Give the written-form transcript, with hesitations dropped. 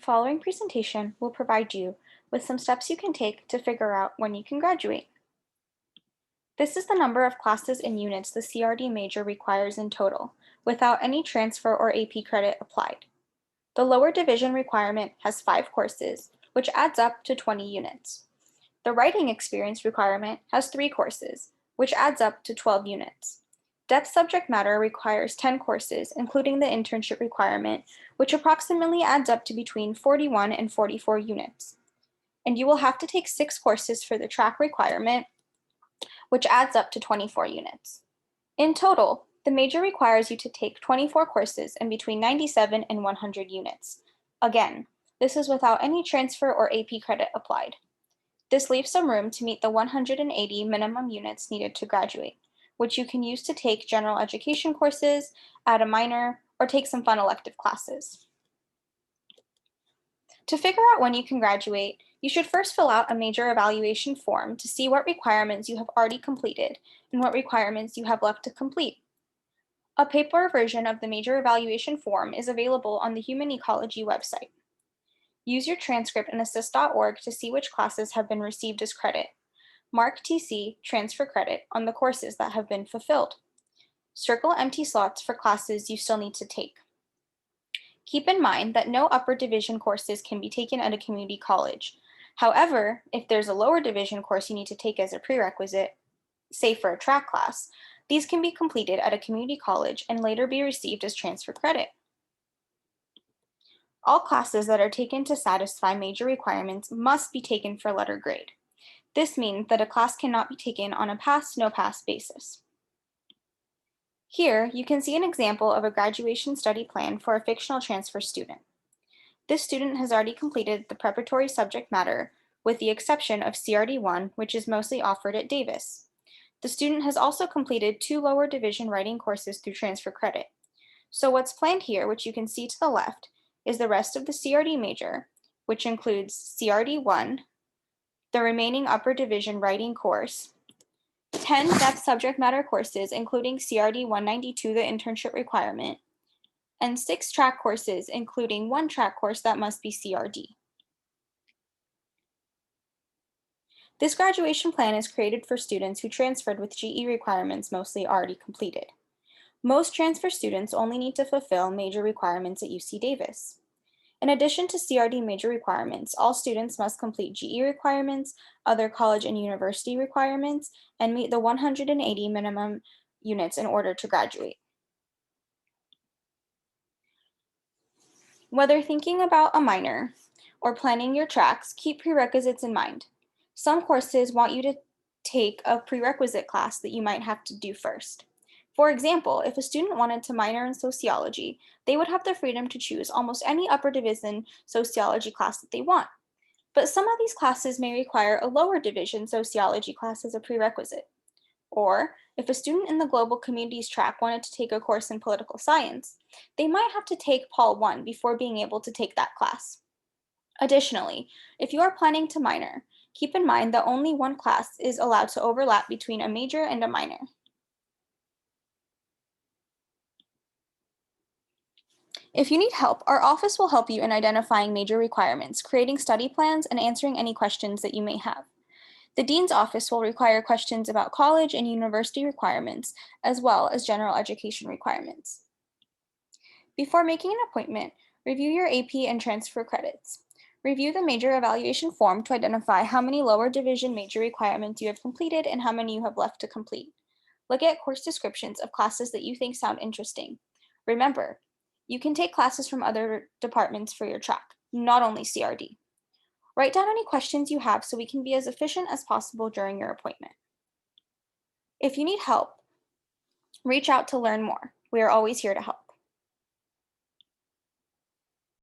following presentation will provide you with some steps you can take to figure out when you can graduate. This is the number of classes and units the CRD major requires in total, without any transfer or AP credit applied. The lower division requirement has 5 courses, which adds up to 20 units. The writing experience requirement has 3 courses, which adds up to 12 units. Depth subject matter requires 10 courses, including the internship requirement, which approximately adds up to between 41 and 44 units. And you will have to take 6 courses for the track requirement, which adds up to 24 units. In total, the major requires you to take 24 courses and between 97 and 100 units. Again, this is without any transfer or AP credit applied. This leaves some room to meet the 180 minimum units needed to graduate, which you can use to take general education courses, add a minor, or take some fun elective classes. To figure out when you can graduate, you should first fill out a major evaluation form to see what requirements you have already completed and what requirements you have left to complete. A paper version of the major evaluation form is available on the Human Ecology website. Use your transcript in assist.org to see which classes have been received as credit. Mark TC transfer credit on the courses that have been fulfilled. Circle empty slots for classes you still need to take. Keep in mind that no upper division courses can be taken at a community college. However, if there's a lower division course you need to take as a prerequisite, say for a track class, these can be completed at a community college and later be received as transfer credit. All classes that are taken to satisfy major requirements must be taken for letter grade. This means that a class cannot be taken on a pass-no-pass basis. Here, you can see an example of a graduation study plan for a fictional transfer student. This student has already completed the preparatory subject matter, with the exception of CRD1, which is mostly offered at Davis. The student has also completed 2 lower division writing courses through transfer credit. So what's planned here, which you can see to the left, is the rest of the CRD major, which includes CRD1, the remaining upper division writing course, 10 depth subject matter courses, including CRD 192, the internship requirement, and 6 track courses, including 1 track course that must be CRD. This graduation plan is created for students who transferred with GE requirements mostly already completed. Most transfer students only need to fulfill major requirements at UC Davis. In addition to CRD major requirements, all students must complete GE requirements, other college and university requirements, and meet the 180 minimum units in order to graduate. Whether thinking about a minor or planning your tracks, keep prerequisites in mind. Some courses want you to take a prerequisite class that you might have to do first. For example, if a student wanted to minor in sociology, they would have the freedom to choose almost any upper division sociology class that they want. But some of these classes may require a lower division sociology class as a prerequisite. Or, if a student in the global communities track wanted to take a course in political science, they might have to take Pol 1 before being able to take that class. Additionally, if you are planning to minor, keep in mind that only one class is allowed to overlap between a major and a minor. If you need help, our office will help you in identifying major requirements, creating study plans, and answering any questions that you may have. The Dean's office will require questions about college and university requirements, as well as general education requirements. Before making an appointment, review your AP and transfer credits. Review the major evaluation form to identify how many lower division major requirements you have completed and how many you have left to complete. Look at course descriptions of classes that you think sound interesting. Remember, you can take classes from other departments for your track, not only CRD. Write down any questions you have so we can be as efficient as possible during your appointment. If you need help, reach out to learn more. We are always here to help.